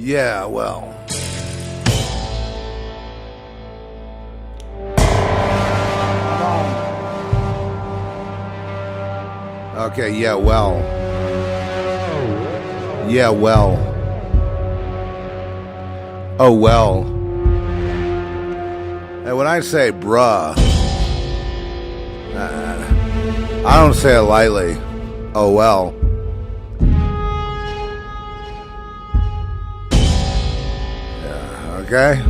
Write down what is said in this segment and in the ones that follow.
Yeah, well. Okay, yeah, well. Yeah, well. Oh, well. And when I say bruh, I don't say it lightly. Oh, well. Yeah, okay?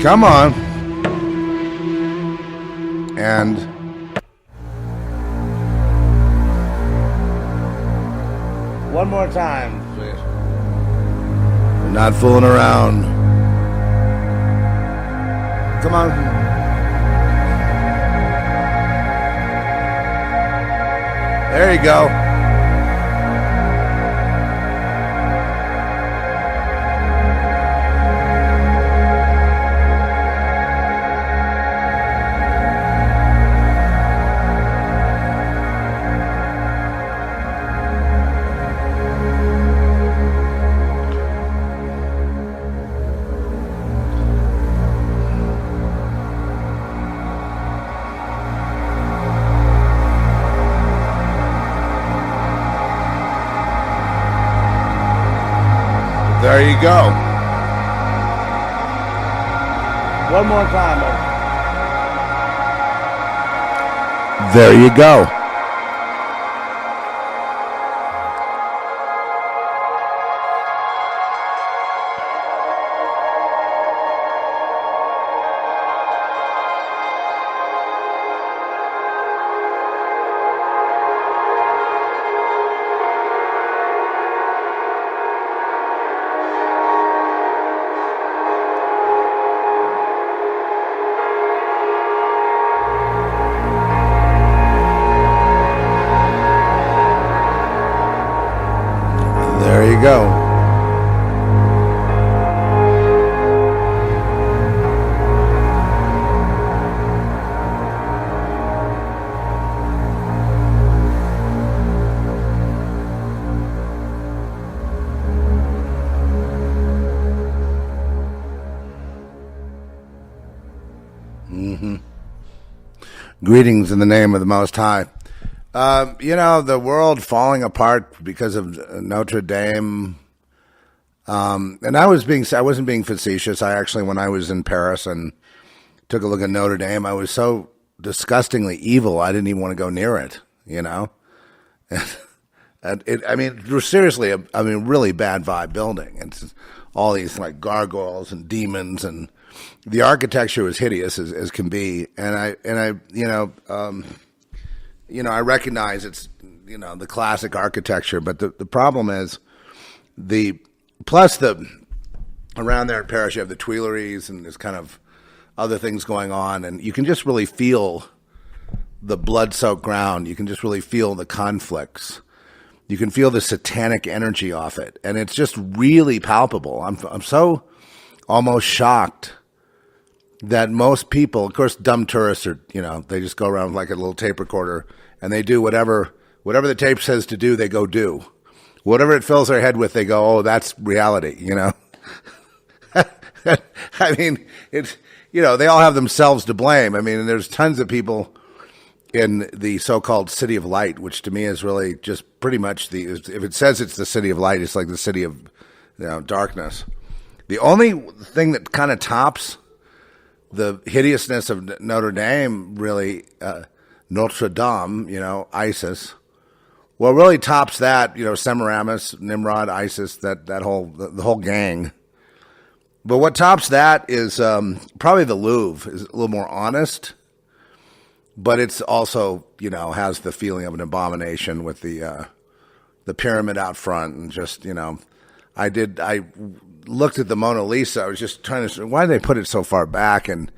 Come on. And one more time, please. We're not fooling around. Come on. There you go. There you go. One more time. There you go. There you go. Greetings in the name of the Most High. The world falling apart because of Notre Dame. And I wasn't being facetious. I actually, when I was in Paris and took a look at Notre Dame, I was so disgustingly evil, I didn't even want to go near it, seriously, really bad vibe building. It's all these like gargoyles and demons, and the architecture was hideous as can be. And I recognize it's, the classic architecture, but the problem is around there in Paris, you have the Tuileries and there's kind of other things going on, and you can just really feel the blood-soaked ground. You can just really feel the conflicts. You can feel the satanic energy off it, and it's just really palpable. I'm so almost shocked that most people, of course, dumb tourists are, they just go around like a little tape recorder and they do whatever the tape says to do, they go do. Whatever it fills their head with, they go, oh, that's reality, I mean, it's, they all have themselves to blame. I mean, there's tons of people in the so-called city of light, which to me is really just pretty much if it says it's the city of light, it's like the city of darkness. The only thing that kind of tops the hideousness of Notre Dame, really, Notre Dame, ISIS. Well, really tops that, Semiramis, Nimrod, ISIS, the whole gang. But what tops that is probably the Louvre. Is a little more honest, but it's also, has the feeling of an abomination with the pyramid out front, and just, I looked at the Mona Lisa. I was just trying to, why did they put it so far back? And,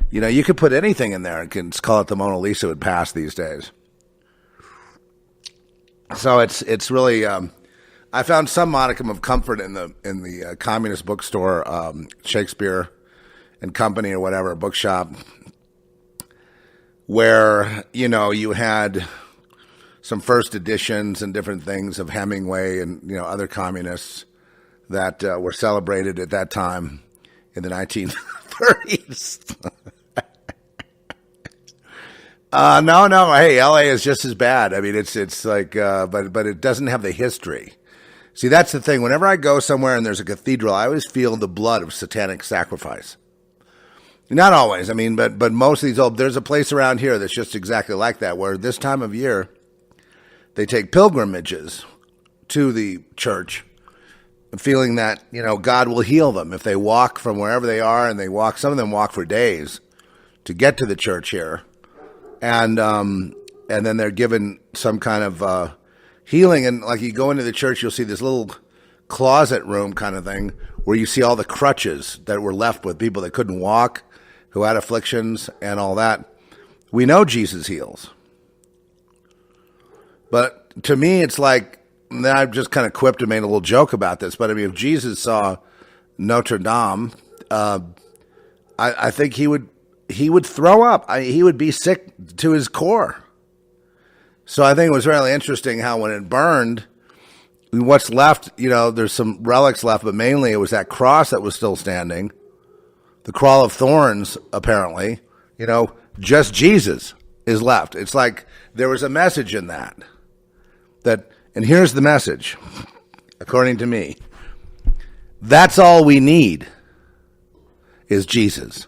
you could put anything in there and call it the Mona Lisa, would pass these days. So it's really I found some modicum of comfort in the communist bookstore, Shakespeare and Company or whatever bookshop, where you had some first editions and different things of Hemingway and other communists that were celebrated at that time in the 1930s. No. Hey, LA is just as bad. I mean, it's like, but it doesn't have the history. See, that's the thing. Whenever I go somewhere and there's a cathedral, I always feel the blood of satanic sacrifice. Not always. I mean, but most of these there's a place around here that's just exactly like that, where this time of year, they take pilgrimages to the church, feeling that, God will heal them if they walk from wherever they are, and some of them walk for days to get to the church here. And then they're given some kind of healing. And like you go into the church, you'll see this little closet room kind of thing where you see all the crutches that were left with people that couldn't walk, who had afflictions and all that. We know Jesus heals. But to me, it's like, and then I've just kind of quipped and made a little joke about this, but I mean, if Jesus saw Notre Dame, I think he would throw up. He would be sick to his core. So I think it was really interesting how when it burned, what's left, there's some relics left, but mainly it was that cross that was still standing. The crown of thorns, apparently, just Jesus is left. It's like there was a message in that, and here's the message, according to me. That's all we need is Jesus.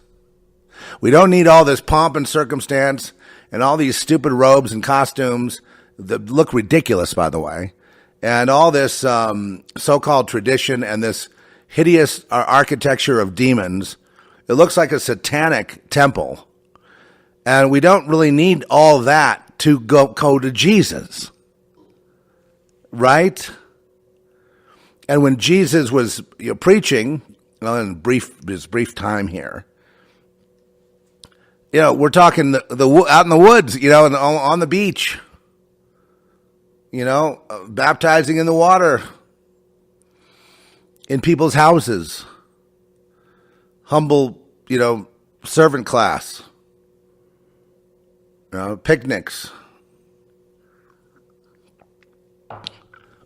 We don't need all this pomp and circumstance and all these stupid robes and costumes that look ridiculous, by the way, and all this so-called tradition and this hideous architecture of demons. It looks like a satanic temple. And we don't really need all that to go to Jesus. Right? And when Jesus was preaching, in his brief time here, we're talking the out in the woods, and on the beach, baptizing in the water, in people's houses, humble, servant class, picnics,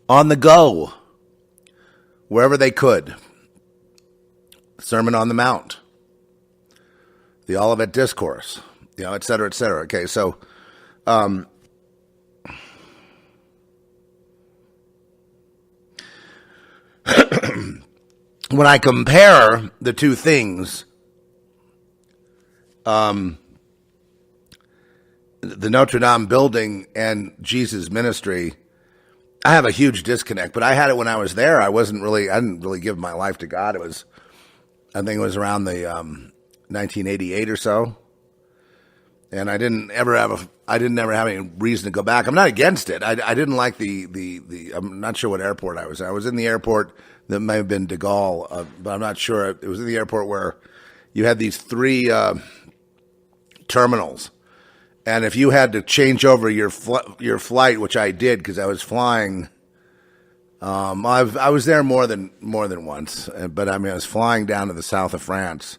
on the go, wherever they could. Sermon on the Mount, the Olivet Discourse, et cetera, et cetera. Okay, so when I compare the two things, the Notre Dame building and Jesus' ministry, I have a huge disconnect. But I had it when I was there. I didn't really give my life to God. I think it was around the 1988 or so, and I didn't ever have any reason to go back. I'm not against it. I didn't like the I'm not sure what airport I was at. I was in the airport that may have been de Gaulle, but I'm not sure. It was in the airport where you had these three terminals, and if you had to change over your flight, which I did because I was flying. I was there more than once, but I was flying down to the south of France,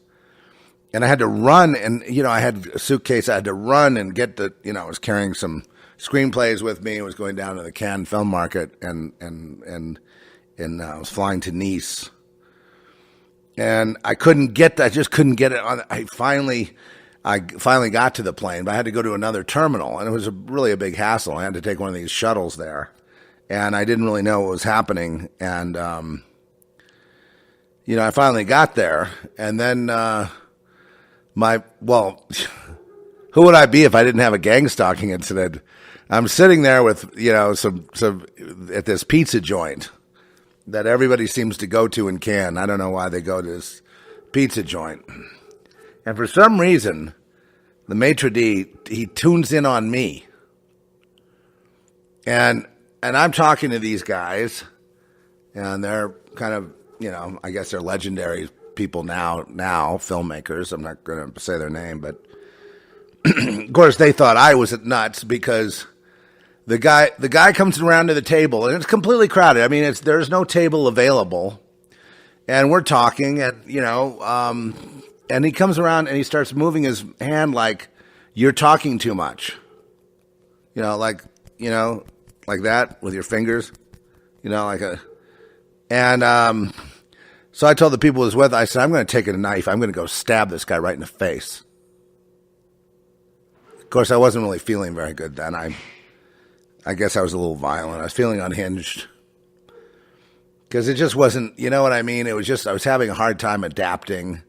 and I had to run, and I had a suitcase. I had to run and get I was carrying some screenplays with me. I was going down to the Cannes Film Market, and I was flying to Nice, and I just couldn't get it on. I finally got to the plane, but I had to go to another terminal, and it was really a big hassle. I had to take one of these shuttles there. And I didn't really know what was happening. And, I finally got there. And then who would I be if I didn't have a gang stalking incident? I'm sitting there with, some at this pizza joint that everybody seems to go to in Cannes. I don't know why they go to this pizza joint. And for some reason, the maitre d', he tunes in on me. And I'm talking to these guys, and they're kind of, I guess they're legendary people now, filmmakers. I'm not going to say their name, but of course they thought I was nuts because the guy comes around to the table, and it's completely crowded. I mean, there's no table available, and we're talking, and and he comes around and he starts moving his hand like you're talking too much, like that with your fingers, So I told the people who was with, I said, I'm going to take a knife. I'm going to go stab this guy right in the face. Of course, I wasn't really feeling very good then. I guess I was a little violent. I was feeling unhinged. Because it just wasn't, you know what I mean? It was just, I was having a hard time adapting.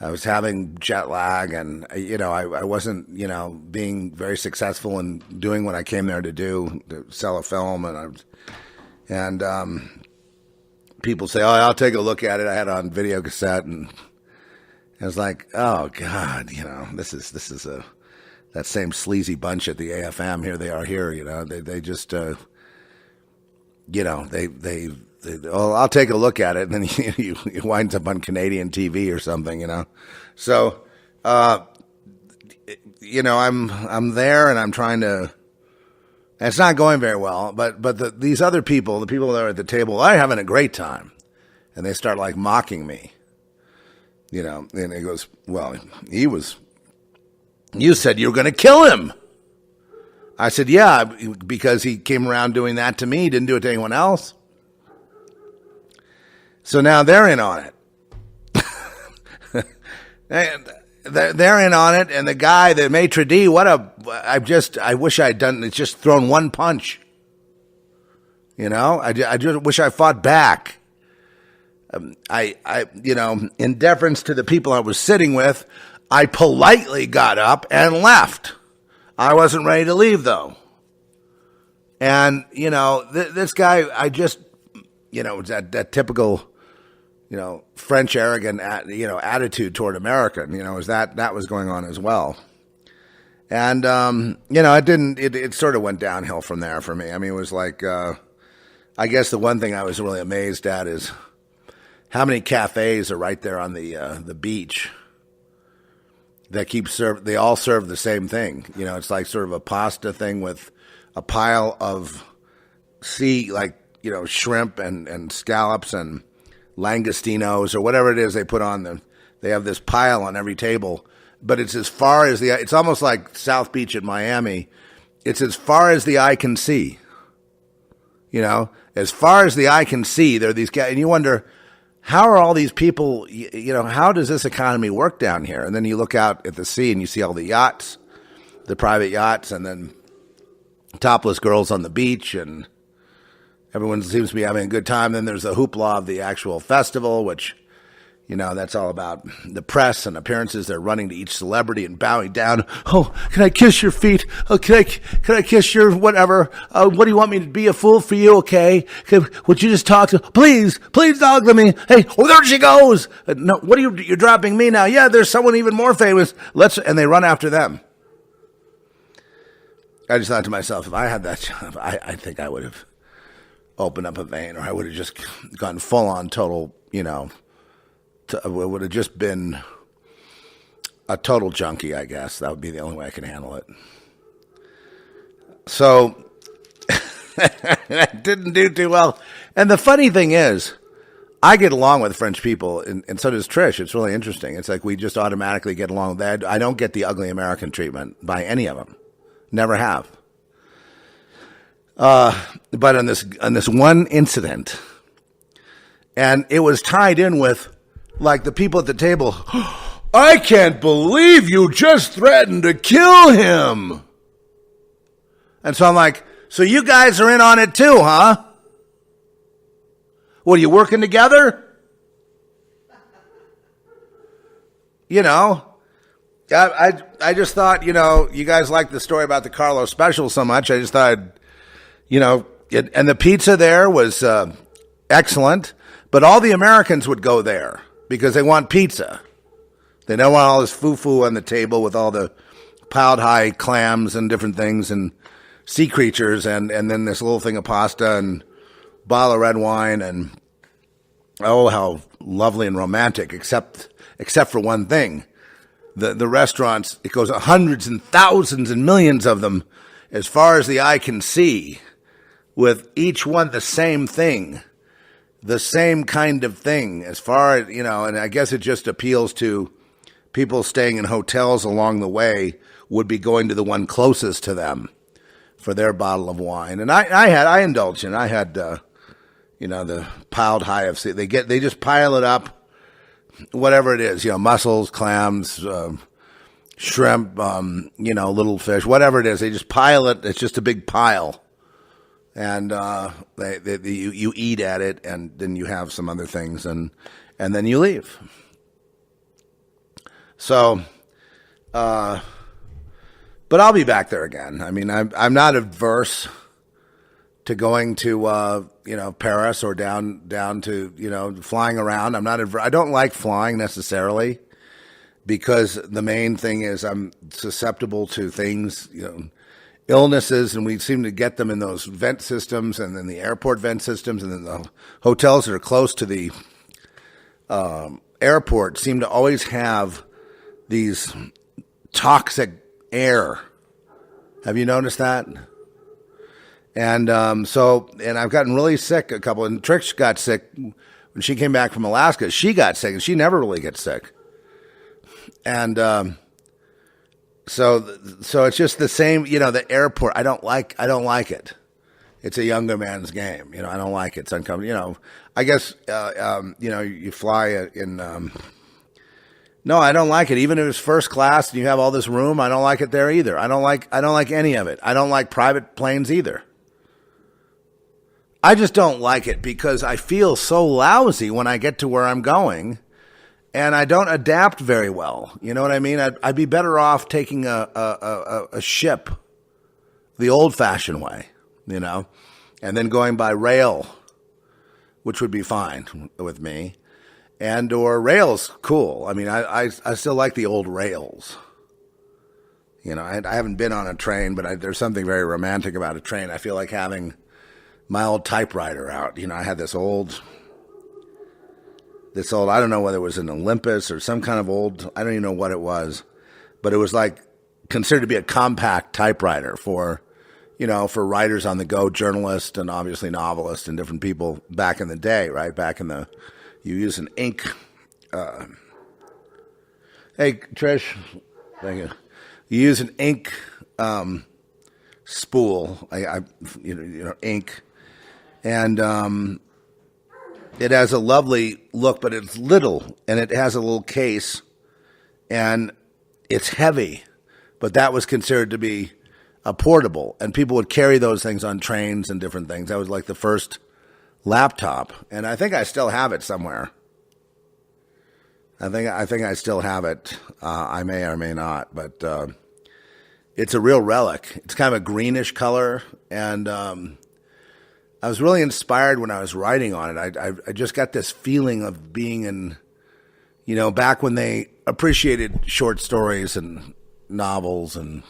I was having jet lag, and, I wasn't, being very successful in doing what I came there to do, to sell a film. And people say, "Oh, I'll take a look at it." I had it on video cassette, and I was like, "Oh God, this is that same sleazy bunch at the AFM. Here they are here, They just, oh, I'll take a look at it," and then you winds up on Canadian TV or something, So, I'm there, and I'm trying to. And it's not going very well, but these other people, the people that are at the table, are having a great time, and they start like mocking me, And he goes, "Well, you said you were going to kill him." I said, "Yeah, because he came around doing that to me, didn't do it to anyone else." So now they're in on it. And they're in on it, and the guy, the maitre d', I wish I'd just thrown one punch. I just wish I fought back. In deference to the people I was sitting with, I politely got up and left. I wasn't ready to leave, though. And, this guy, it's that typical, French arrogant, attitude toward American, that was going on as well. And, it sort of went downhill from there for me. I mean, it was like, I guess the one thing I was really amazed at is how many cafes are right there on the beach that they all serve the same thing. It's like sort of a pasta thing with a pile of shrimp and scallops and langostinos or whatever it is they put on they have this pile on every table, but it's as far as it's almost like South Beach at Miami. It's as far as the eye can see, as far as the eye can see, there are these guys, and you wonder, how are all these people, how does this economy work down here? And then you look out at the sea and you see all the yachts, the private yachts, and then topless girls on the beach, and everyone seems to be having a good time. Then there's the hoopla of the actual festival, which, that's all about the press and appearances. They're running to each celebrity and bowing down. "Oh, can I kiss your feet? Oh, can I kiss your whatever? What do you want me to be, a fool for you? Okay. Would you just talk to, please talk to me. Hey, oh, there she goes. No, what are you're dropping me now? Yeah, there's someone even more famous. And they run after them. I just thought to myself, if I had that job, I think I would have opened up a vein, or I would have just gone full on total, it would have just been a total junkie, I guess. That would be the only way I could handle it. So I didn't do too well. And the funny thing is, I get along with French people, and so does Trish. It's really interesting. It's like we just automatically get along with that. I don't get the ugly American treatment by any of them. Never have. But on this one incident, and it was tied in with, like, the people at the table, "I can't believe you just threatened to kill him." And so I'm like, "So you guys are in on it too, huh? What, are you working together?" I just thought, you guys like the story about the Carlos special so much. I just thought, and the pizza there was excellent, but all the Americans would go there because they want pizza. They don't want all this foo-foo on the table with all the piled high clams and different things and sea creatures, and then this little thing of pasta and bottle of red wine, and oh, how lovely and romantic, except for one thing. The restaurants, it goes hundreds and thousands and millions of them, as far as the eye can see, with each one the same thing, the same kind of thing, as far as, and I guess it just appeals to people staying in hotels along the way would be going to the one closest to them for their bottle of wine. And I indulged in it. I had, the piled high of, they just pile it up, whatever it is, mussels, clams, shrimp, little fish, whatever it is, they just pile it. It's just a big pile. And, you eat at it, and then you have some other things, and then you leave. So, but I'll be back there again. I mean, I'm not averse to going to, Paris or down to, flying around. I don't like flying necessarily, because the main thing is I'm susceptible to things, illnesses, and we seem to get them in those vent systems, and then the airport vent systems, and then the hotels that are close to the airport seem to always have these toxic air. Have you noticed that? And and I've gotten really sick a couple, and Trish got sick when she came back from Alaska. She got sick, and she never really gets sick. And so it's just the same, the airport. I don't like it. It's a younger man's game. I don't like it. It's uncomfortable. I guess, you fly in, no, I don't like it. Even if it's first class and you have all this room, I don't like it there either. I don't like any of it. I don't like private planes either. I just don't like it because I feel so lousy when I get to where I'm going, and I don't adapt very well. You know what I mean? I'd be better off taking a ship the old-fashioned way, and then going by rail, which would be fine with me. Or rail's cool. I mean, I still like the old rails. I haven't been on a train, but there's something very romantic about a train. I feel like having my old typewriter out. I had this old, I don't know whether it was an Olympus or some kind of old, I don't even know what it was, but it was like considered to be a compact typewriter for writers on the go, journalists, and obviously novelists and different people back in the day, right? You use an ink. Hey, Trish, thank you. You use an ink spool, ink, and it has a lovely look, but it's little, and it has a little case, and it's heavy, but that was considered to be a portable, and people would carry those things on trains and different things. That was like the first laptop, and I think I still have it somewhere. I think I still have it. I may or may not, but it's a real relic. It's kind of a greenish color, and I was really inspired when I was writing on it. I just got this feeling of being in, back when they appreciated short stories and novels and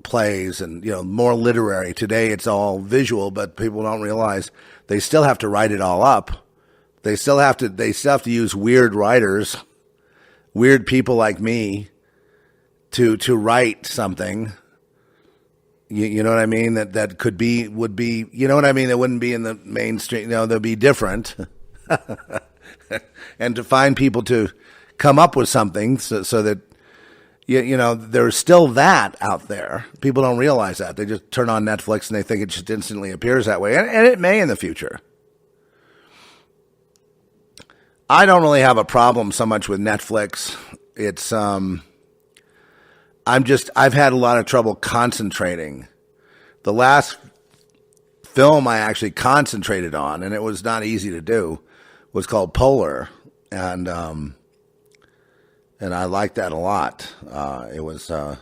plays and, more literary. Today it's all visual, but people don't realize they still have to write it all up. They still have to use weird writers, weird people like me to write something. You know what I mean? That would be, you know what I mean? That wouldn't be in the mainstream. They'll be different. And to find people to come up with something so that, there's still that out there. People don't realize that. They just turn on Netflix and they think it just instantly appears that way. And it may in the future. I don't really have a problem so much with Netflix. It's, I've had a lot of trouble concentrating. The last film I actually concentrated on, and it was not easy to do, was called Polar. And I liked that a lot. It was, I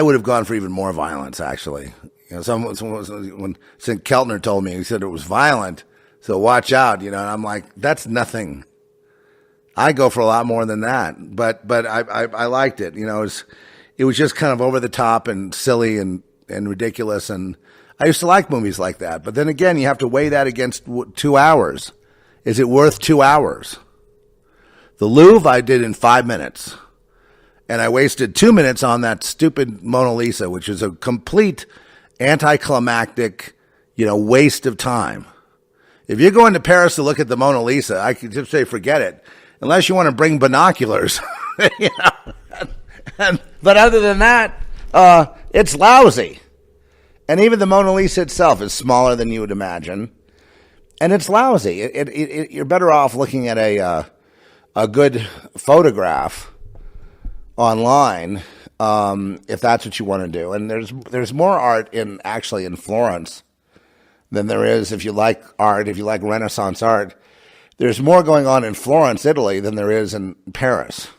would have gone for even more violence, actually. Someone when St. Keltner told me, he said it was violent, so watch out, and I'm like, that's nothing. I go for a lot more than that, but I liked it. It was just kind of over the top and silly and ridiculous, and I used to like movies like that. But then again, you have to weigh that against 2 hours. Is it worth 2 hours? The Louvre I did in 5 minutes, and I wasted 2 minutes on that stupid Mona Lisa, which is a complete anticlimactic, waste of time. If you're going to Paris to look at the Mona Lisa, I could just say forget it, unless you want to bring binoculars. But other than that, it's lousy. And even the Mona Lisa itself is smaller than you would imagine. And it's lousy. You're better off looking at a good photograph online if that's what you want to do. And there's more art in Florence than there is if you like art, if you like Renaissance art. There's more going on in Florence, Italy, than there is in Paris.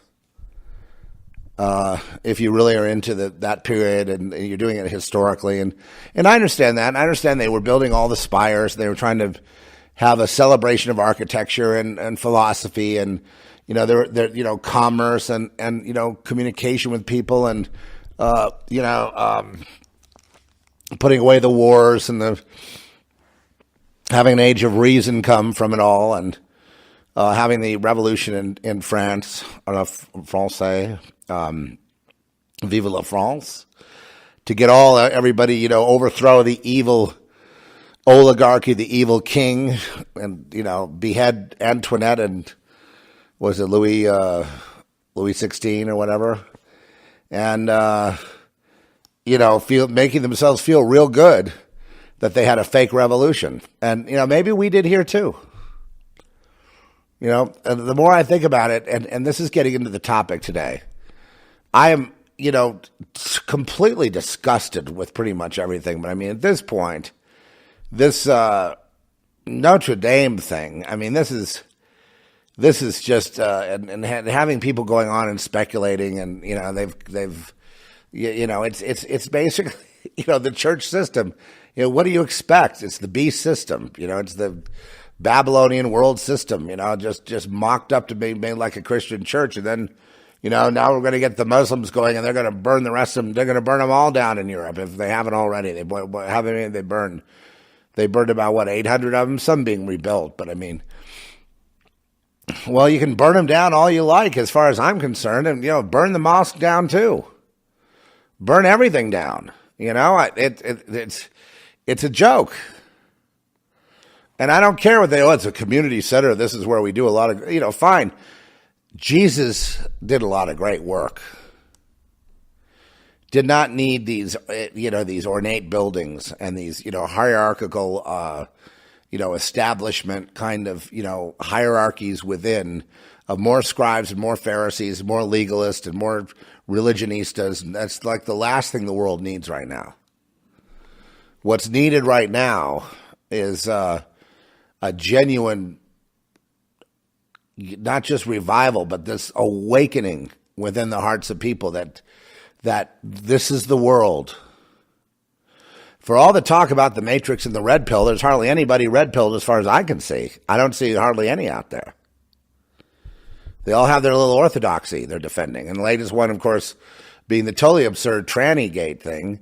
If you really are into that period and you're doing it historically. And I understand that. And I understand they were building all the spires. They were trying to have a celebration of architecture and philosophy and, they're commerce and, communication with people and, putting away the wars and having an age of reason come from it all and, having the revolution in France, Francais, Vive la France, to get everybody, overthrow the evil oligarchy, the evil king, and, behead Antoinette and was it Louis XVI or whatever, and, making themselves feel real good that they had a fake revolution. And, maybe we did here too. And the more I think about it, and this is getting into the topic today, I am, completely disgusted with pretty much everything. But I mean, at this point, this Notre Dame thing, I mean, this is just, and having people going on and speculating and, it's basically, the church system, what do you expect? It's the beast system, it's the Babylonian world system, just mocked up to be made like a Christian church. And then, now we're going to get the Muslims going and they're going to burn the rest of them. They're going to burn them all down in Europe if they haven't already. They burned about 800 of them, some being rebuilt. But I mean, well, you can burn them down all you like as far as I'm concerned. And, burn the mosque down too. Burn everything down. It's a joke. And I don't care what it's a community center. This is where we do a lot of, fine. Jesus did a lot of great work. Did not need these, these ornate buildings and these, hierarchical, establishment kind of, hierarchies within of more scribes and more Pharisees, more legalists and more religionistas. And that's like the last thing the world needs right now. What's needed right now is, a genuine, not just revival, but this awakening within the hearts of people that this is the world. For all the talk about the Matrix and the red pill, there's hardly anybody red pilled as far as I can see. I don't see hardly any out there. They all have their little orthodoxy they're defending. And the latest one, of course, being the totally absurd tranny gate thing.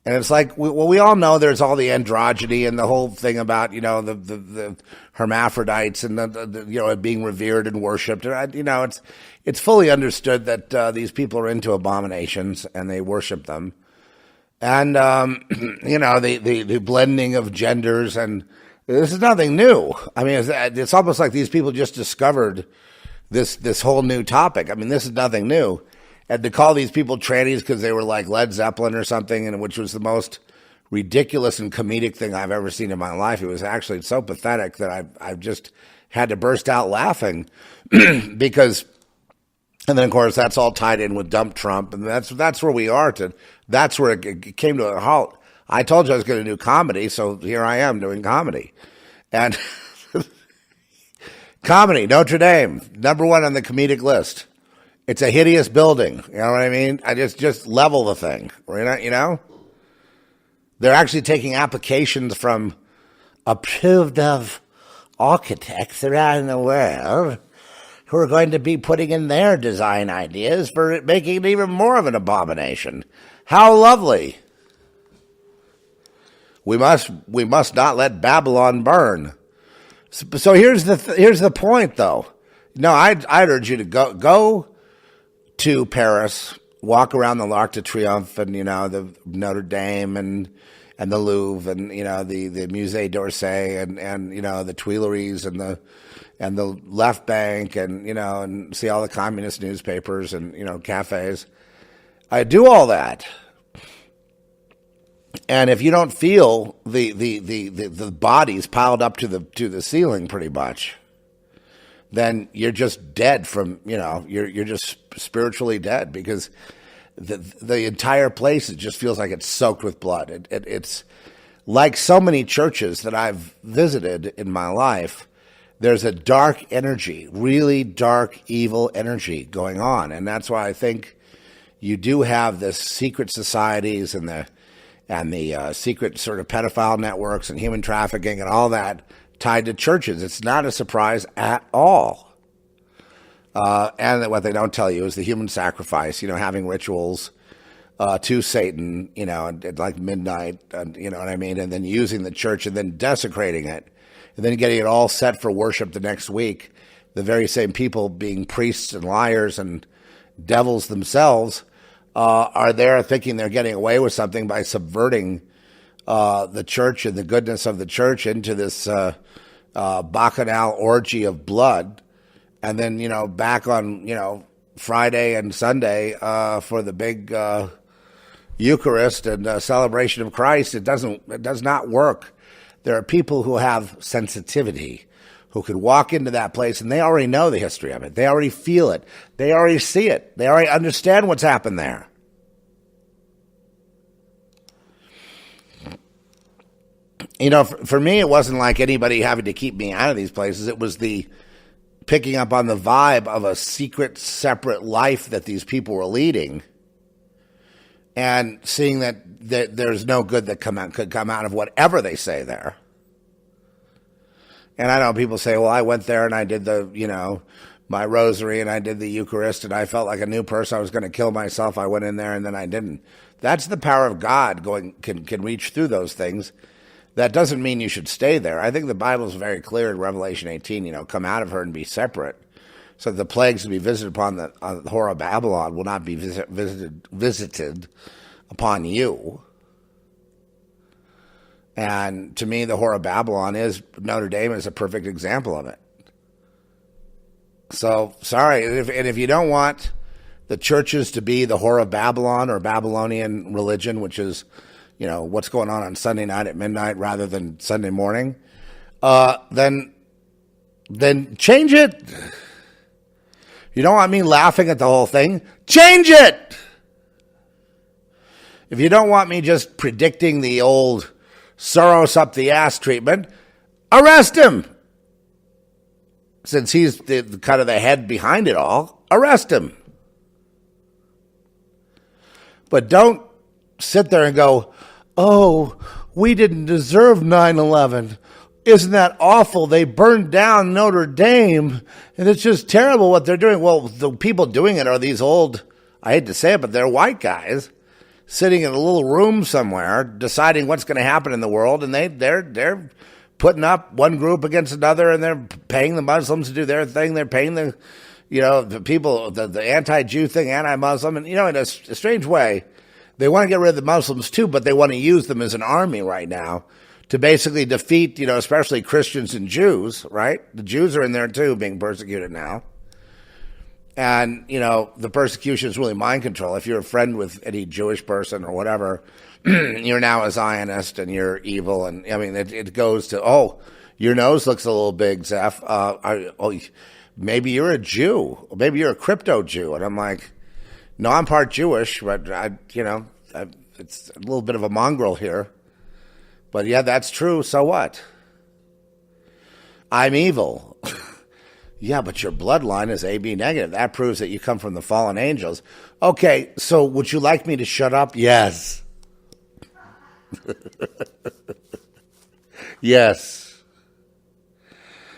And it's like, we all know there's all the androgyny and the whole thing about, the hermaphrodites and the being revered and worshipped. And, it's fully understood that these people are into abominations and they worship them. And, the blending of genders, and this is nothing new. I mean, it's almost like these people just discovered this whole new topic. I mean, this is nothing new. And to call these people trannies because they were like Led Zeppelin or something, and which was the most ridiculous and comedic thing I've ever seen in my life. It was actually so pathetic that I've just had to burst out laughing because, and then of course that's all tied in with Dump Trump, and that's where we are. That's where it came to a halt. I told you I was going to do comedy, so here I am doing comedy, and comedy, Notre Dame, #1 on the comedic list. It's a hideous building. You know what I mean? I just level the thing. They're actually taking applications from approved of architects around the world who are going to be putting in their design ideas for making it even more of an abomination. How lovely. We must not let Babylon burn. So here's the point, though. No, I'd urge you to go to Paris, walk around the l'Arc de Triomphe and, the Notre Dame and the Louvre and, the Musée d'Orsay and the Tuileries and the Left Bank and see all the communist newspapers and, cafes. I do all that. And if you don't feel the bodies piled up to the ceiling pretty much, then you're just dead from, you're just spiritually dead, because the entire place, it just feels like it's soaked with blood. It's like so many churches that I've visited in my life. There's a dark energy, really dark, evil energy going on. And that's why I think you do have this secret societies and the secret sort of pedophile networks and human trafficking and all that tied to churches. It's not a surprise at all. And what they don't tell you is the human sacrifice, having rituals to Satan, at like midnight, you know what I mean? And then using the church and then desecrating it and then getting it all set for worship the next week. The very same people being priests and liars and devils themselves are there thinking they're getting away with something by subverting the church and the goodness of the church into this bacchanal orgy of blood. And then, back on, Friday and Sunday for the big Eucharist and celebration of Christ, it does not work. There are people who have sensitivity, who could walk into that place and they already know the history of it. They already feel it. They already see it. They already understand what's happened there. For me, it wasn't like anybody having to keep me out of these places. It was the picking up on the vibe of a secret, separate life that these people were leading, and seeing that there's no good that could come out of whatever they say there. And I know people say, well, I went there and I did my rosary and I did the Eucharist and I felt like a new person. I was going to kill myself. I went in there and then I didn't. That's the power of God can reach through those things. That doesn't mean you should stay there. I think the Bible is very clear in Revelation 18, come out of her and be separate. So the plagues to be visited upon the whore of Babylon will not be visited upon you. And to me, the whore of Babylon Notre Dame is a perfect example of it. So, sorry, and if you don't want the churches to be the whore of Babylon or Babylonian religion, which is what's going on Sunday night at midnight rather than Sunday morning, then change it. You don't want me laughing at the whole thing? Change it! If you don't want me just predicting the old Soros up the ass treatment, arrest him. Since he's the kind of the head behind it all, arrest him. But don't sit there and go, oh, we didn't deserve 9/11. Isn't that awful? They burned down Notre Dame, and it's just terrible what they're doing. Well, the people doing it are these old, I hate to say it, but they're white guys sitting in a little room somewhere deciding what's going to happen in the world, and they're putting up one group against another, and they're paying the Muslims to do their thing. They're paying the people, the anti-Jew thing, anti-Muslim, and, in a strange way, they want to get rid of the Muslims too, but they want to use them as an army right now to basically defeat, especially Christians and Jews, right? The Jews are in there too, being persecuted now. And, the persecution is really mind control. If you're a friend with any Jewish person or whatever, you're now a Zionist and you're evil. And, it goes to, oh, your nose looks a little big, Zeph. Maybe you're a Jew. Maybe you're a crypto Jew. And I'm like, no, I'm part Jewish, but it's a little bit of a mongrel here. But yeah, that's true. So what? I'm evil. Yeah, but your bloodline is AB negative. That proves that you come from the fallen angels. Okay, so would you like me to shut up? Yes. Yes.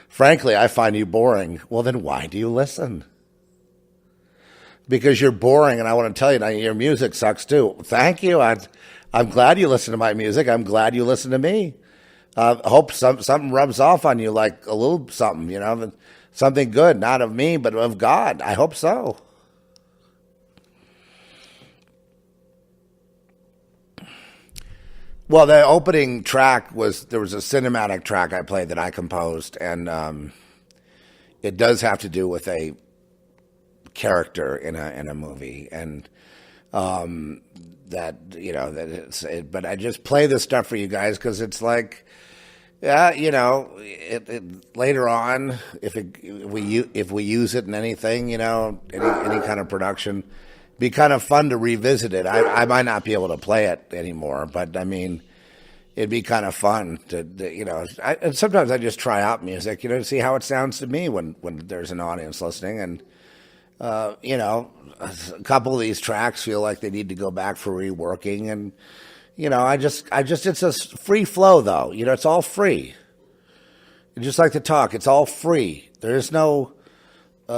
Frankly, I find you boring. Well, then why do you listen? Because you're boring, and I want to tell you, now, your music sucks too. Thank you. I'm glad you listen to my music. I'm glad you listen to me. Hope something rubs off on you, like a little something, something good, not of me, but of God. I hope so. Well, the opening track there was a cinematic track I played that I composed, and it does have to do with a character in a movie, and that but I just play this stuff for you guys because it's like, yeah, later on, if we use it in anything, any kind of production, it'd be kind of fun to revisit it. I might not be able to play it anymore, but I mean, it'd be kind of fun to and sometimes I just try out music, to see how it sounds to me when there's an audience listening, and a couple of these tracks feel like they need to go back for reworking, and I just it's a free flow though. It's all free. Just like the talk, it's all free. There is no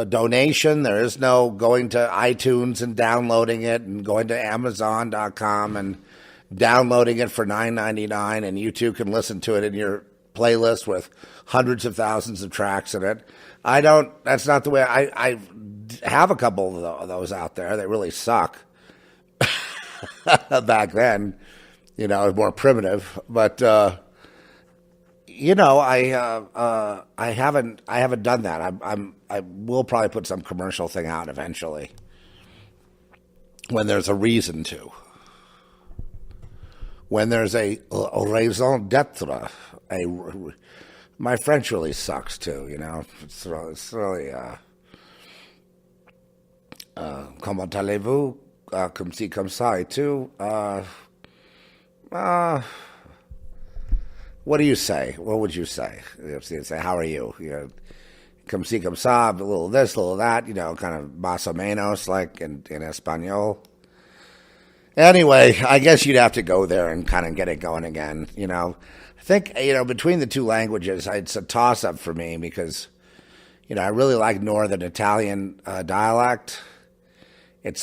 donation. There is no going to iTunes and downloading it and going to Amazon.com and downloading it for $9.99, and you too can listen to it in your playlist with hundreds of thousands of tracks in it. That's not the way I have a couple of those out there that really suck. Back then, more primitive, but I haven't done that. I will probably put some commercial thing out eventually when there's a reason to. When there's a raison d'être, my French really sucks too. It's really comment allez-vous, comme ci comme ça et tout. What do you say? What would you say? You say, how are you? Comme ci comme ça, a little this, a little that. Kind of más o menos, like in Espanol. Anyway, I guess you'd have to go there and kind of get it going again. I think, between the two languages, it's a toss-up for me because, I really like Northern Italian dialect. It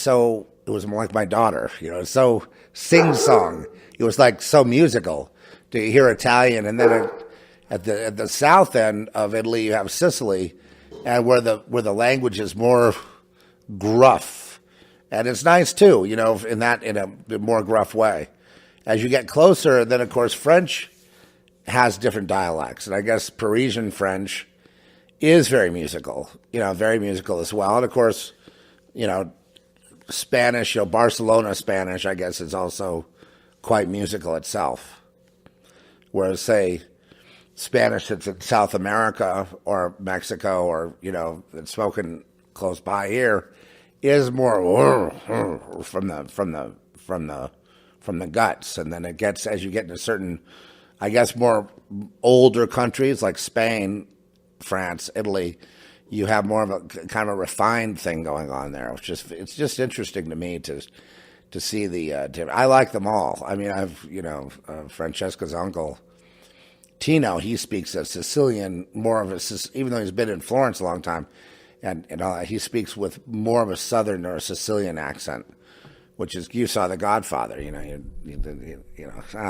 was more like my daughter, it's so sing-song. It was like so musical to hear Italian. And then at the south end of Italy, you have Sicily, and where the language is more gruff. And it's nice too, in a more gruff way. As you get closer, then of course French has different dialects, and I guess Parisian French is very musical, very musical as well. And of course, Spanish, Barcelona Spanish, I guess, is also quite musical itself. Whereas, say, Spanish that's in South America or Mexico, or that's spoken close by here, is more from the guts, and then it gets, as you get into certain, I guess, more older countries like Spain, France, Italy, you have more of a kind of a refined thing going on there. It's just interesting to me to see the. I like them all. I mean, Francesca's uncle Tino, he speaks a Sicilian, more of a, even though he's been in Florence a long time. And he speaks with more of a Southern or a Sicilian accent, which is, you saw The Godfather,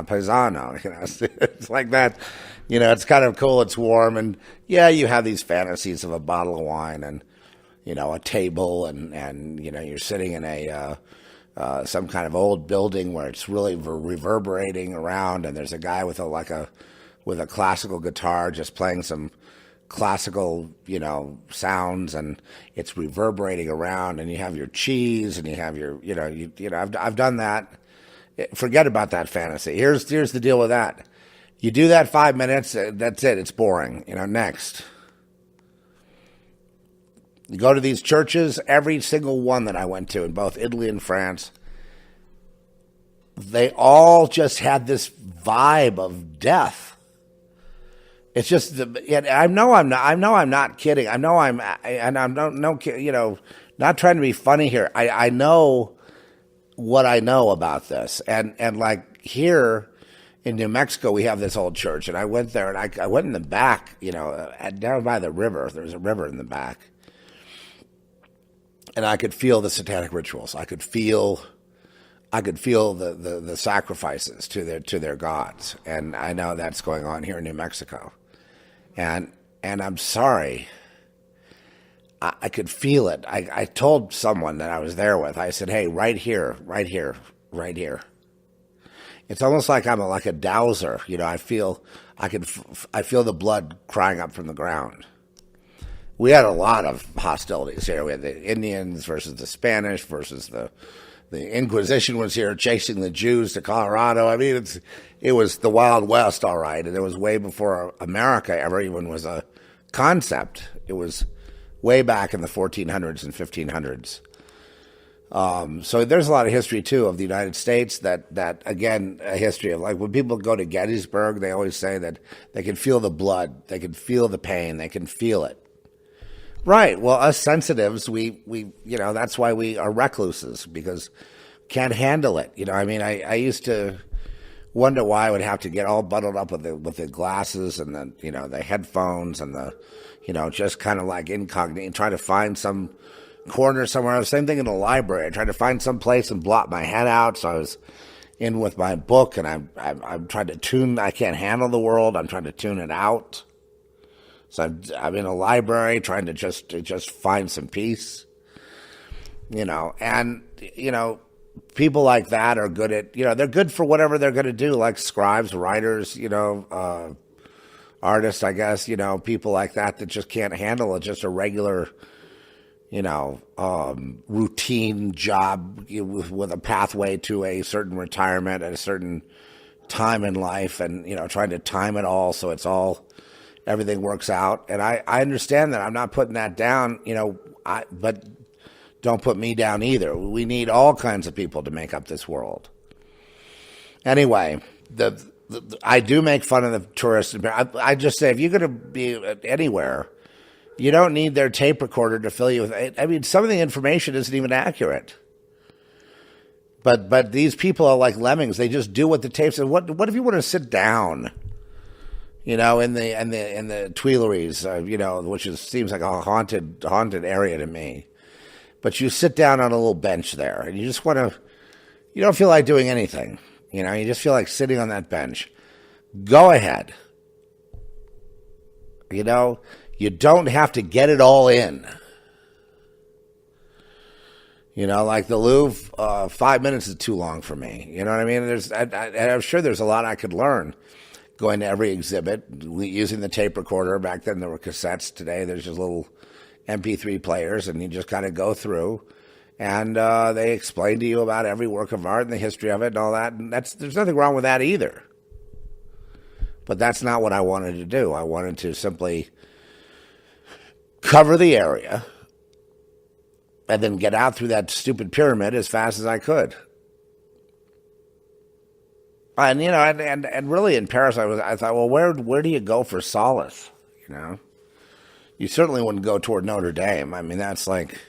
paisano, it's like that, it's kind of cool, it's warm, and yeah, you have these fantasies of a bottle of wine and, a table, and you're sitting in a some kind of old building where it's really reverberating around, and there's a guy with a classical guitar just playing some classical, sounds, and it's reverberating around, and you have your cheese, and you have your, I've done that. Forget about that fantasy. Here's the deal with that. You do that 5 minutes, that's it. It's boring. Next. You go to these churches, every single one that I went to in both Italy and France, they all just had this vibe of death. It's just I know I'm not kidding. I know I'm not trying to be funny here. I know what I know about this, and like here in New Mexico, we have this old church, and I went there, and I went in the back, down by the river. There's a river in the back, and I could feel the satanic rituals. I could feel the sacrifices to their gods, and I know that's going on here in New Mexico. And I'm sorry, I could feel it. I told someone that I was there with, I said, hey, right here. It's almost like I'm like a dowser. I feel the blood crying up from the ground. We had a lot of hostilities here. We had the Indians versus the Spanish versus the Inquisition was here chasing the Jews to Colorado. I mean, it was the Wild West, all right, and it was way before America ever even was a concept. It was way back in the 1400s and 1500s. So there's a lot of history, too, of the United States that again, a history of, like, when people go to Gettysburg, they always say that they can feel the blood, they can feel the pain, they can feel it. Right. Well, us sensitives, we that's why we are recluses, because can't handle it. I mean, I used to wonder why I would have to get all bundled up with the glasses and the headphones and just kind of like incognito, trying to find some corner somewhere. Same thing in the library. I tried to find some place and blot my head out. So I was in with my book, and I'm trying to tune. I can't handle the world. I'm trying to tune it out. So I'm in a library trying to just find some peace, and people like that are good at, they're good for whatever they're going to do, like scribes, writers, artists, I guess, people like that just can't handle it, just a regular, routine job with a pathway to a certain retirement at a certain time in life, and, trying to time it all so everything works out. And I understand that. I'm not putting that down, but don't put me down either. We need all kinds of people to make up this world. Anyway, I do make fun of the tourists. I just say, if you're going to be anywhere, you don't need their tape recorder to fill you with. I mean, some of the information isn't even accurate. But these people are like lemmings. They just do what the tape says. What if you want to sit down? In the Tuileries, which seems like a haunted area to me. But you sit down on a little bench there, and you don't feel like doing anything. You just feel like sitting on that bench. Go ahead. You don't have to get it all in. Like the Louvre, 5 minutes is too long for me. You know what I mean? I'm sure there's a lot I could learn going to every exhibit, using the tape recorder. Back then there were cassettes. Today there's just little MP3 players, and you just kind of go through, and they explain to you about every work of art and the history of it and all that. And there's nothing wrong with that either. But that's not what I wanted to do. I wanted to simply cover the area and then get out through that stupid pyramid as fast as I could. And and really in Paris, I thought, well, where do you go for solace? You certainly wouldn't go toward Notre Dame. I mean, that's like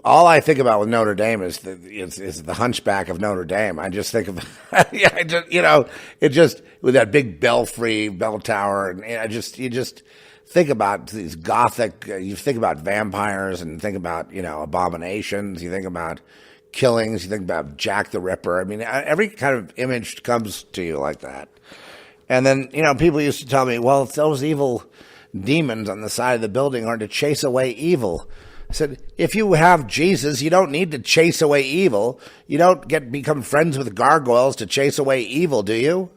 all I think about with Notre Dame is the Hunchback of Notre Dame. I just think of it just with that big bell tower, and you just think about these Gothic. You think about vampires, and think about abominations. You think about killings. You think about Jack the Ripper. I mean, every kind of image comes to you like that. And then, people used to tell me, well, if those evil demons on the side of the building are to chase away evil. I said, if you have Jesus, you don't need to chase away evil. You don't become friends with gargoyles to chase away evil, do you?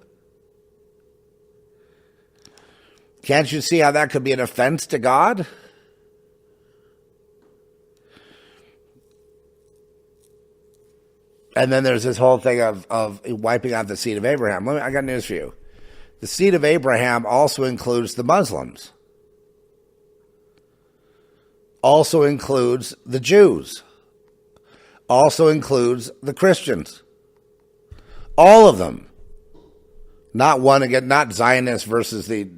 Can't you see how that could be an offense to God? And then there's this whole thing of wiping out the seed of Abraham. I got news for you. The seed of Abraham also includes the Muslims. Also includes the Jews. Also includes the Christians. All of them. Not one again, not Zionists versus the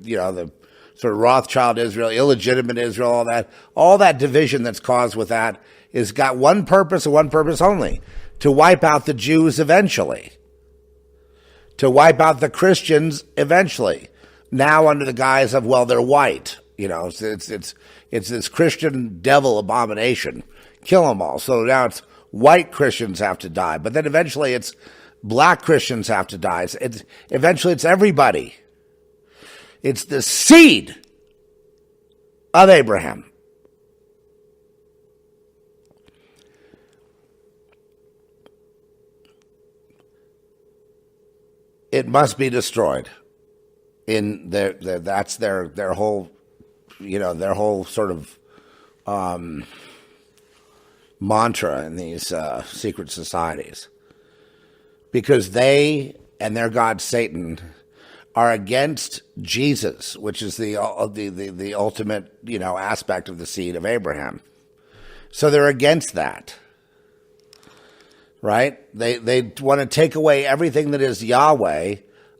sort of Rothschild Israel, illegitimate Israel, all that. All that division that's caused with that is got one purpose and one purpose only: to wipe out the Jews eventually. To wipe out the Christians eventually. Now under the guise of, well, they're white. It's this Christian devil abomination. Kill them all. So now it's white Christians have to die. But then eventually it's black Christians have to die. Eventually it's everybody. It's the seed of Abraham. it must be destroyed. That's their whole, their whole sort of mantra in these secret societies, because they and their god Satan are against Jesus, which is the ultimate aspect of the seed of Abraham. So they're against that, right? They want to take away everything that is Yahweh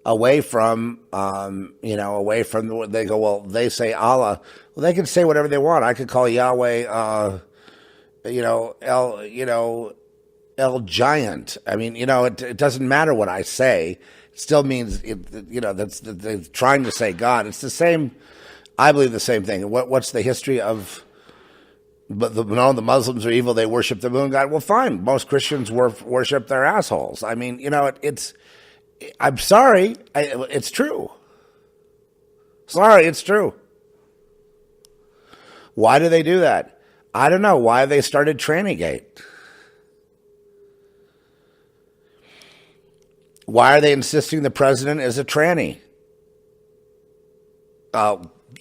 away from away from. They go, well, they say Allah. Well, they can say whatever they want. I could call Yahweh El Giant. I mean, it doesn't matter what I say. It still means, they're trying to say God. It's the same. I believe the same thing. What's the history of? But the Muslims are evil. They worship the moon god. Well, fine. Most Christians worship their assholes. I mean, it's. I'm sorry. It's true. Sorry, it's true. Why do they do that? I don't know. Why they started Tranny-gate? Why are they insisting the president is a tranny?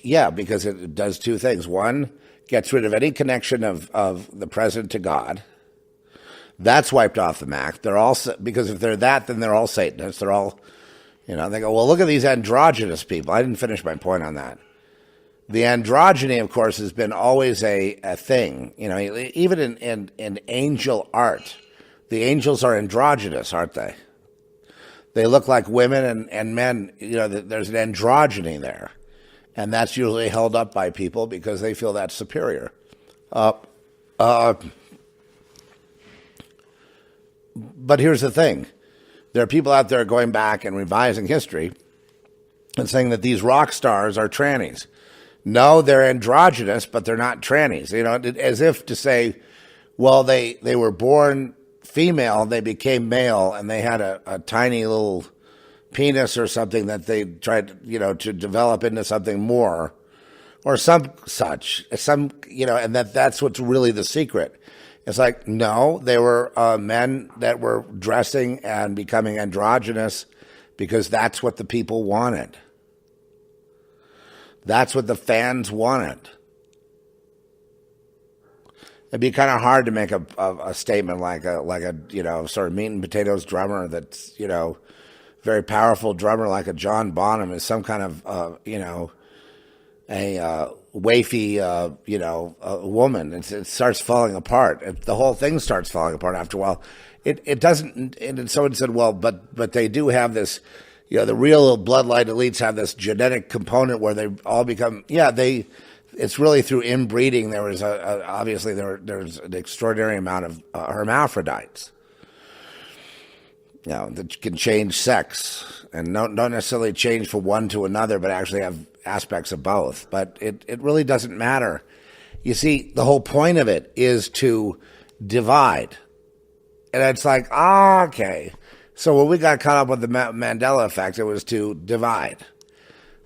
Yeah, because it does two things. One, gets rid of any connection of the president to God. That's wiped off the map. They're all, because if they're that, then they're all Satanists. They're all, they go, well, look at these androgynous people. I didn't finish my point on that. The androgyny, of course, has been always a thing. Even in angel art, the angels are androgynous, aren't they? They look like women and men. There's an androgyny there. And that's usually held up by people because they feel that's superior. But here's the thing. There are people out there going back and revising history and saying that these rock stars are trannies. No, they're androgynous, but they're not trannies. As if to say, well, they were born female, they became male, and they had a tiny little penis or something that they tried, to develop into something more, or some such, and that's what's really the secret. It's like, no, they were men that were dressing and becoming androgynous because that's what the people wanted. That's what the fans wanted. It'd be kind of hard to make a statement like a sort of meat and potatoes drummer that's very powerful drummer like a John Bonham is some kind of a wafy woman. It starts falling apart. The whole thing starts falling apart after a while. It doesn't. And someone said, well, but they do have this. The real bloodline elites have this genetic component where they all become. Yeah, they. It's really through inbreeding. There was obviously there's an extraordinary amount of hermaphrodites. That can change sex and don't necessarily change from one to another, but actually have aspects of both. But it really doesn't matter. You see, the whole point of it is to divide. And it's like, okay. So when we got caught up with the Mandela effect, it was to divide.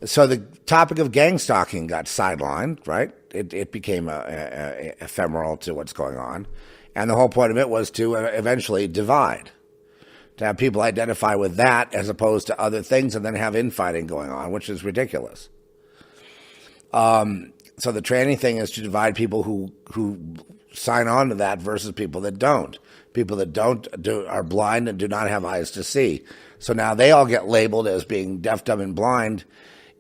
So the topic of gang stalking got sidelined, right? It became ephemeral to what's going on. And the whole point of it was to eventually divide. To have people identify with that as opposed to other things and then have infighting going on, which is ridiculous. So the tranny thing is to divide people who sign on to that versus people that don't. People that don't are blind and do not have eyes to see. So now they all get labeled as being deaf, dumb, and blind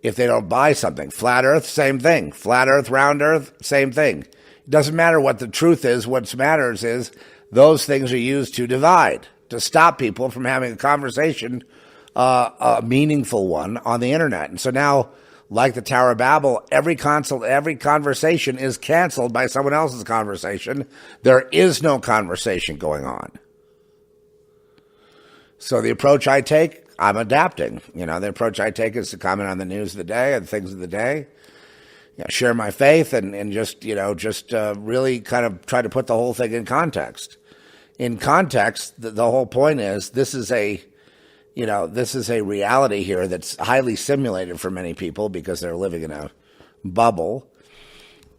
if they don't buy something. Flat Earth, same thing. Flat Earth, round Earth, same thing. It doesn't matter what the truth is. What matters is those things are used to divide, to stop people from having a conversation, a meaningful one on the internet. And so now, like the Tower of Babel, every conversation is canceled by someone else's conversation. There is no conversation going on. So the approach I take, I'm adapting. The approach I take is to comment on the news of the day and things of the day. Share my faith and just really kind of try to put the whole thing in context. In context, the whole point is this is a reality here that's highly simulated for many people because they're living in a bubble.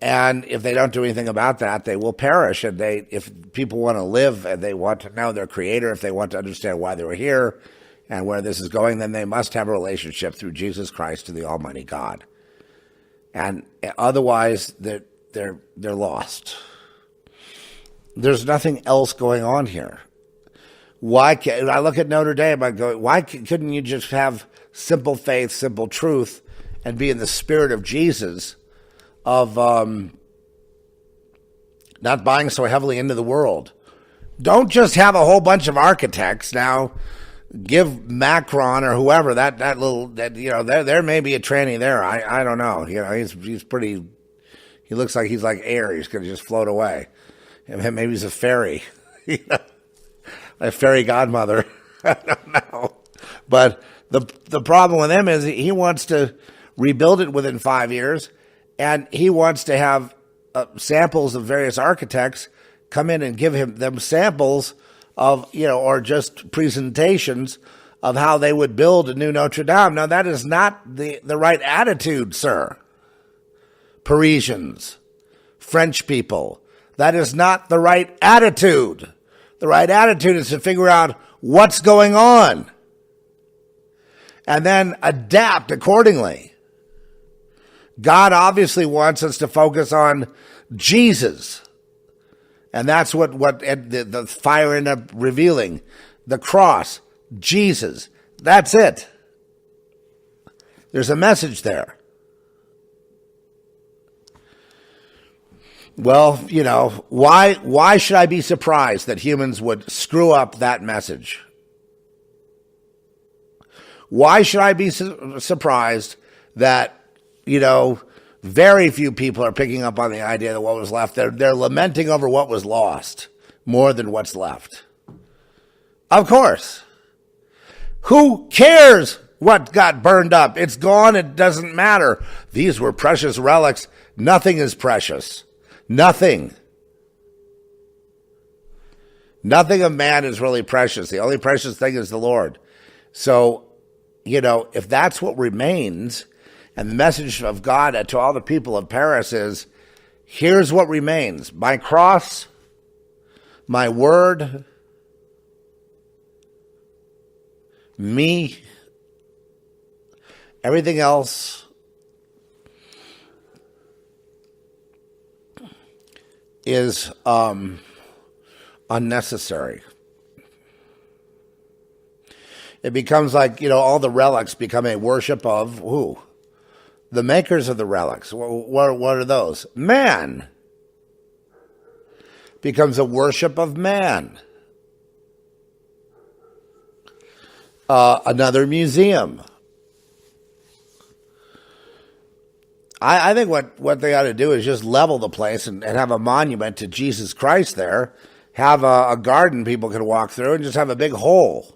And if they don't do anything about that, they will perish. And if people want to live and they want to know their creator, if they want to understand why they were here, and where this is going, then they must have a relationship through Jesus Christ to the Almighty God. And otherwise, they're lost. There's nothing else going on here. Why can't I look at Notre Dame? I go, why couldn't you just have simple faith, simple truth, and be in the spirit of Jesus, of not buying so heavily into the world? Don't just have a whole bunch of architects now. Give Macron or whoever there may be a tranny there. I don't know. He's pretty. He looks like he's like air. He's gonna just float away. And maybe he's a fairy. A fairy godmother. I don't know. But the problem with him is he wants to rebuild it within 5 years, and he wants to have samples of various architects come in and give them samples of, or just presentations of how they would build a new Notre Dame. Now, that is not the right attitude, sir. Parisians, French people, that is not the right attitude. The right attitude is to figure out what's going on and then adapt accordingly. God obviously wants us to focus on Jesus. And that's what the fire ended up revealing. The cross, Jesus. That's it. There's a message there. Well, why should I be surprised that humans would screw up that message? Why should I be surprised that, very few people are picking up on the idea that what was left? They're lamenting over what was lost more than what's left. Of course. Who cares what got burned up? It's gone. It doesn't matter. These were precious relics. Nothing is precious. Nothing. Nothing of man is really precious. The only precious thing is the Lord. So, if that's what remains, and the message of God to all the people of Paris is, here's what remains. My cross, my word, me, everything else is unnecessary. It becomes like, all the relics become a worship of who? The makers of the relics. What are those? Man. Becomes a worship of man. Another museum. I think what they ought to do is just level the place and have a monument to Jesus Christ there. Have a garden people can walk through and just have a big hole.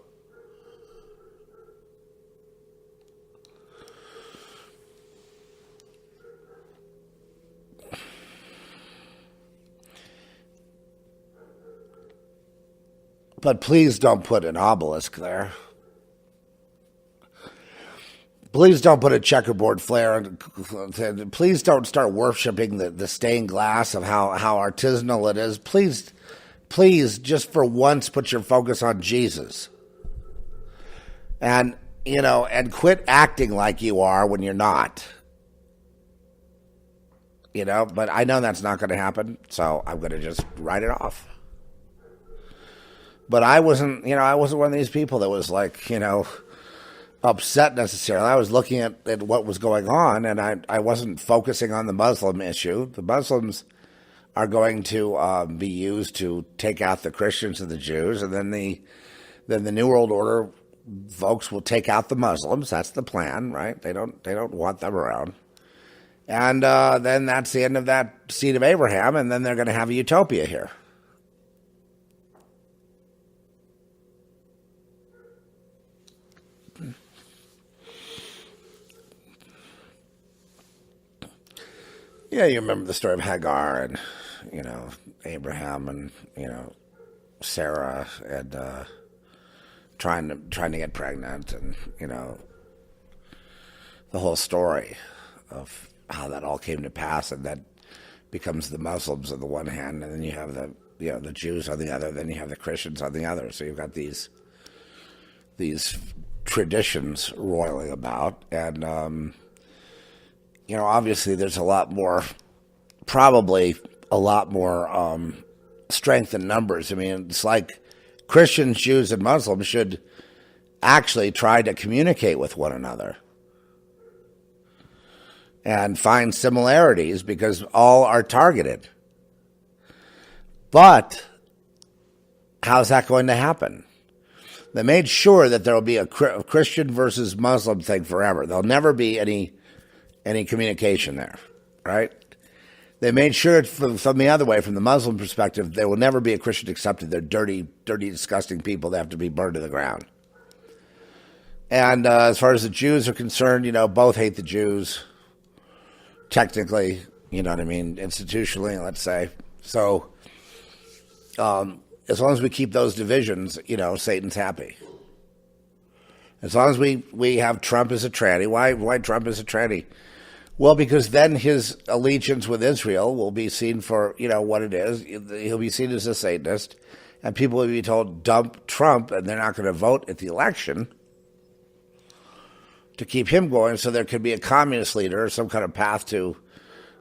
But please don't put an obelisk there. Please don't put a checkerboard flare. Please don't start worshiping the stained glass of how artisanal it is. Please, just for once, put your focus on Jesus. And quit acting like you are when you're not. But I know that's not going to happen, so I'm going to just write it off. But I wasn't one of these people that was like, upset necessarily. I was looking at what was going on, and I wasn't focusing on the Muslim issue. The Muslims are going to be used to take out the Christians and the Jews, and then the New World Order folks will take out the Muslims. That's the plan, right? They don't want them around. And then that's the end of that seed of Abraham, and then they're going to have a utopia here. Yeah, you remember the story of Hagar and, Abraham and, Sarah and trying to get pregnant and, the whole story of how that all came to pass, and that becomes the Muslims on the one hand, and then you have the Jews on the other, then you have the Christians on the other. So you've got these these traditions roiling about. And, obviously there's probably a lot more strength in numbers. I mean, it's like Christians, Jews, and Muslims should actually try to communicate with one another and find similarities because all are targeted. But how's that going to happen? They made sure that there will be a Christian versus Muslim thing forever. There'll never be any communication there, right? They made sure from the other way, from the Muslim perspective, there will never be a Christian accepted. They're dirty, dirty, disgusting people. They have to be burned to the ground. And as far as the Jews are concerned, both hate the Jews. Technically, you know what I mean, institutionally, let's say. So as long as we keep those divisions, Satan's happy. As long as we have Trump as a tranny. Why Trump as a tranny? Well, because then his allegiance with Israel will be seen for, what it is. He'll be seen as a Satanist, and people will be told, dump Trump, and they're not going to vote at the election to keep him going, so there could be a communist leader or some kind of path to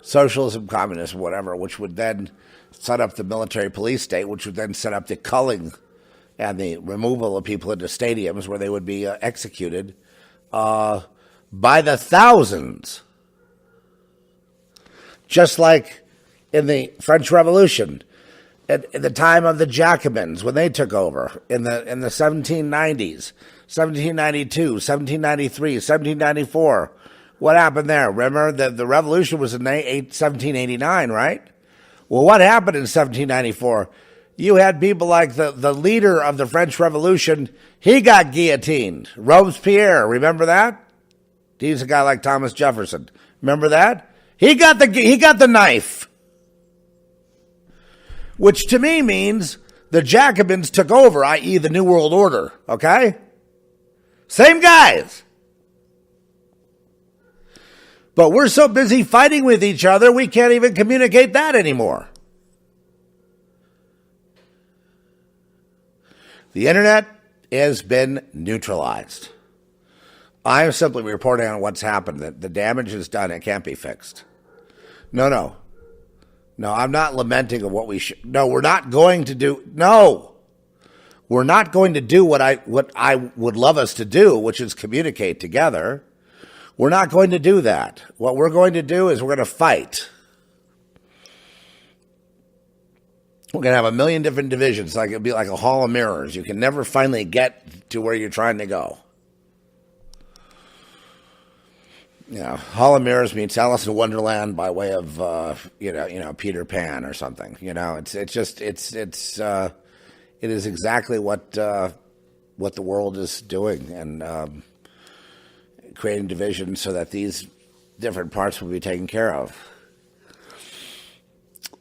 socialism, communism, whatever, which would then set up the military police state, which would then set up the culling and the removal of people into stadiums where they would be executed by the thousands. Just like in the French Revolution, at the time of the Jacobins, when they took over in the 1790s, 1792, 1793, 1794. What happened there? Remember, the revolution was in 1789, right? Well, what happened in 1794? You had people like the leader of the French Revolution. He got guillotined. Robespierre, remember that? He's a guy like Thomas Jefferson. Remember that? He got the knife. Which to me means the Jacobins took over, i.e. the New World Order, okay? Same guys. But we're so busy fighting with each other, we can't even communicate that anymore. The internet has been neutralized. I am simply reporting on what's happened. The damage is done. It can't be fixed. No, I'm not lamenting of what we should. No, we're not going to do. No, we're not going to do what I would love us to do, which is communicate together. We're not going to do that. What we're going to do is we're going to fight. We're going to have a million different divisions. It'll be like a hall of mirrors. You can never finally get to where you're trying to go. Hall of Mirrors means Alice in Wonderland by way of Peter Pan or something. It is exactly what the world is doing, and creating divisions so that these different parts will be taken care of.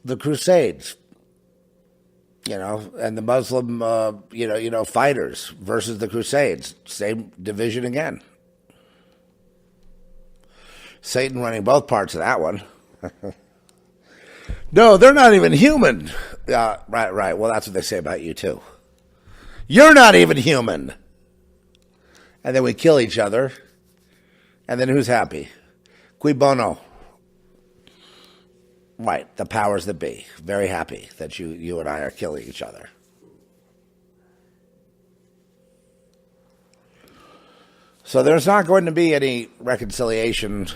The Crusades, and the Muslim fighters versus the Crusades, same division again. Satan running both parts of that one. No, they're not even human. Right. Well, that's what they say about you, too. You're not even human. And then we kill each other. And then who's happy? Cui bono. Right, the powers that be. Very happy that you and I are killing each other. So there's not going to be any reconciliation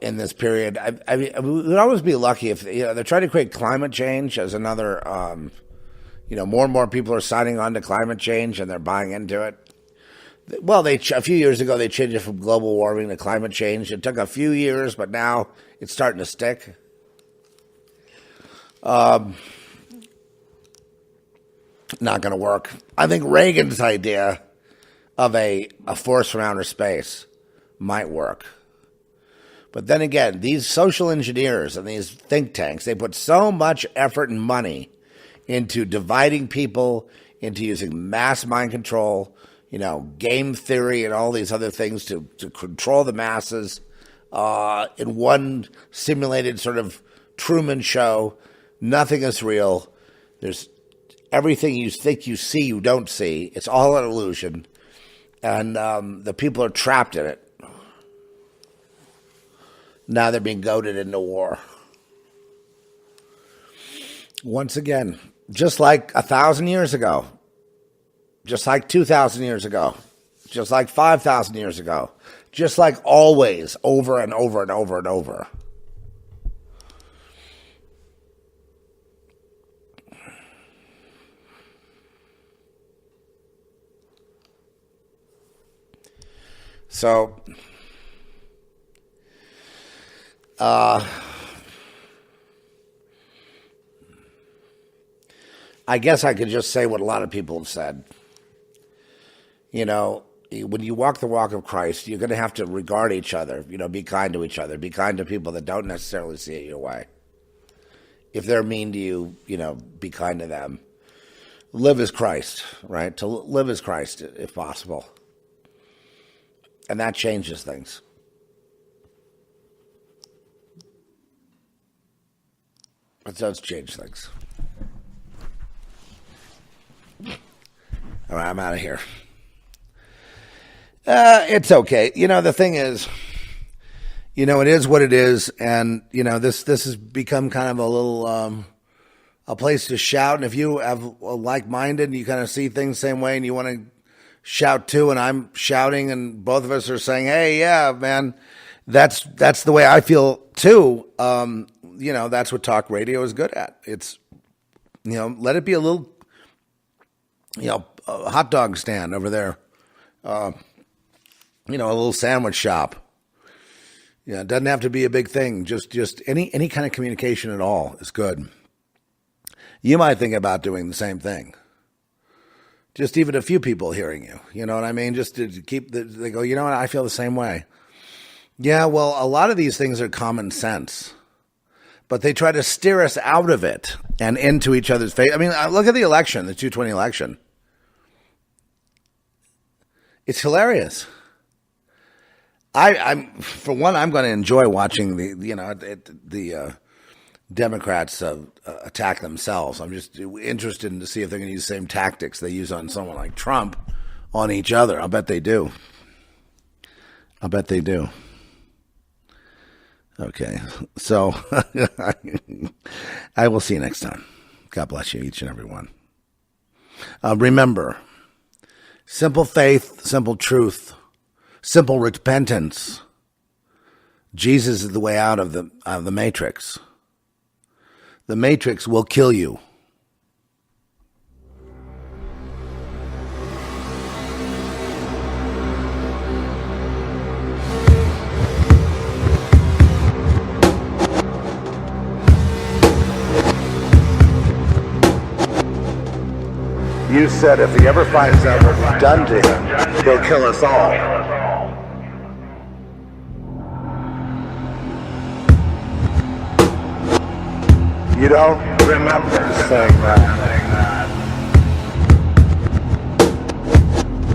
in this period. I mean, we would always be lucky if they're trying to create climate change as another. More and more people are signing on to climate change and they're buying into it. Well, a few years ago they changed it from global warming to climate change. It took a few years, but now it's starting to stick. Not going to work. I think Reagan's idea of a force from outer space might work. But then again, these social engineers and these think tanks, they put so much effort and money into dividing people, into using mass mind control, game theory and all these other things to control the masses in one simulated sort of Truman show. Nothing is real. everything you think you see, you don't see. It's all an illusion. And the people are trapped in it. Now they're being goaded into war. Once again, just like 1,000 years ago, just like 2,000 years ago, just like 5,000 years ago, just like always, over and over and over and over. So, I guess I could just say what a lot of people have said. You know, when you walk the walk of Christ, you're going to have to regard each other, you know, be kind to each other, be kind to people that don't necessarily see it your way. If they're mean to you, you know, be kind to them. Live as Christ, right? To live as Christ, if possible. And that changes things. It does change things. All right, I'm out of here. It's okay. You know, the thing is, you know, it is what it is. And, you know, this has become kind of a little, a place to shout. And if you have like-minded and you kind of see things the same way and you want to shout too, and I'm shouting and both of us are saying, hey, yeah, man, that's the way I feel too. You know, that's what talk radio is good at. It's, you know, let it be a little, you know, a hot dog stand over there. You know, a little sandwich shop. Yeah, it doesn't have to be a big thing. Just any kind of communication at all is good. You might think about doing the same thing. Just even a few people hearing you. You know what I mean? Just to keep they go, you know what, I feel the same way. Yeah, well, a lot of these things are common sense. But they try to steer us out of it and into each other's face. I mean, look at the election, the 220 election. It's hilarious. I'm for one, I'm going to enjoy watching the Democrats attack themselves. I'm just interested to see if they're going to use the same tactics they use on someone like Trump on each other. I'll bet they do. I'll bet they do. Okay, so I will see you next time. God bless you, each and every one. Remember, simple faith, simple truth, simple repentance. Jesus is the way out of the matrix. The matrix will kill you. You said if he ever finds out what we've done to him, he'll kill us all. You don't remember saying that.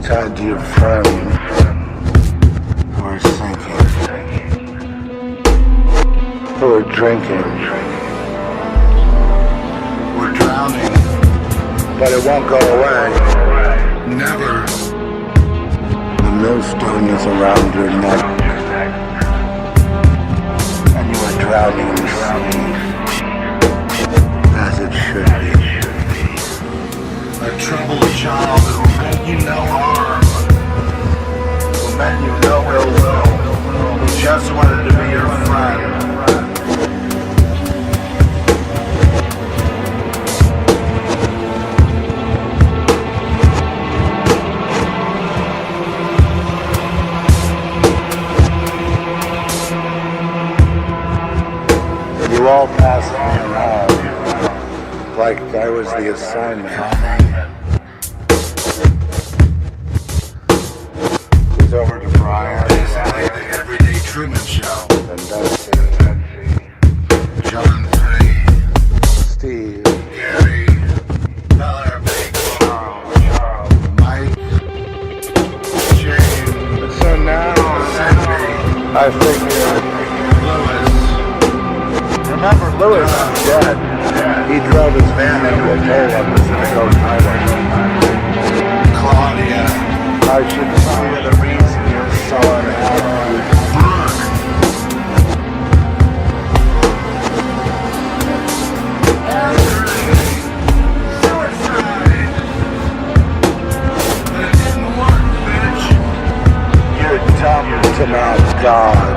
Tied to your friend. We're sinking. We're drinking. We're drowning. But it won't go away. Never. The millstone is around your neck. And you are drowning in the sea. As it should be. A troubled child who meant you no harm. Who meant you no ill will. Who just wanted to be your friend. You all passed me around like I was the assignment. It's over to Brian. It's the Everyday Truman Show. And that's John 3, Steve, Gary, Tyler, Charles, Mike, James. So now, Cindy, I figure Lewis. Remember, Lewis is dead. He drove his van into a pole on the Pacific Coast Highway. Claudia, I should tell you the reason you're so unhappy. Suicide! But it didn't work, bitch. You're dumb to not God.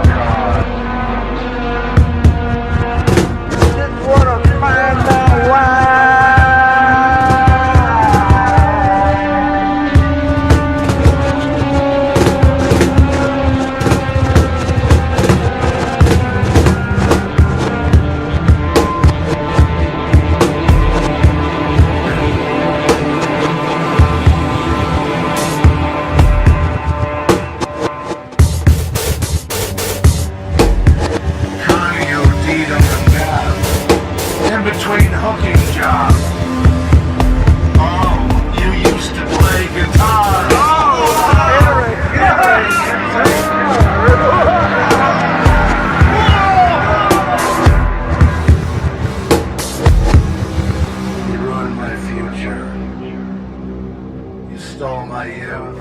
Just wanna find my wife. In between hooking jobs. Oh, you used to play guitar. Oh, Eric. You ruined my future. You stole my youth.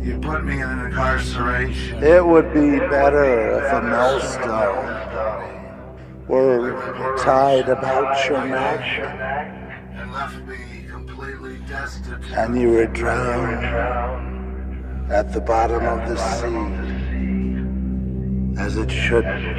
You put me in incarceration. It would be better if a millstone were tied about your neck and left me completely destitute, and you were drowned at the bottom of the sea, as it should be.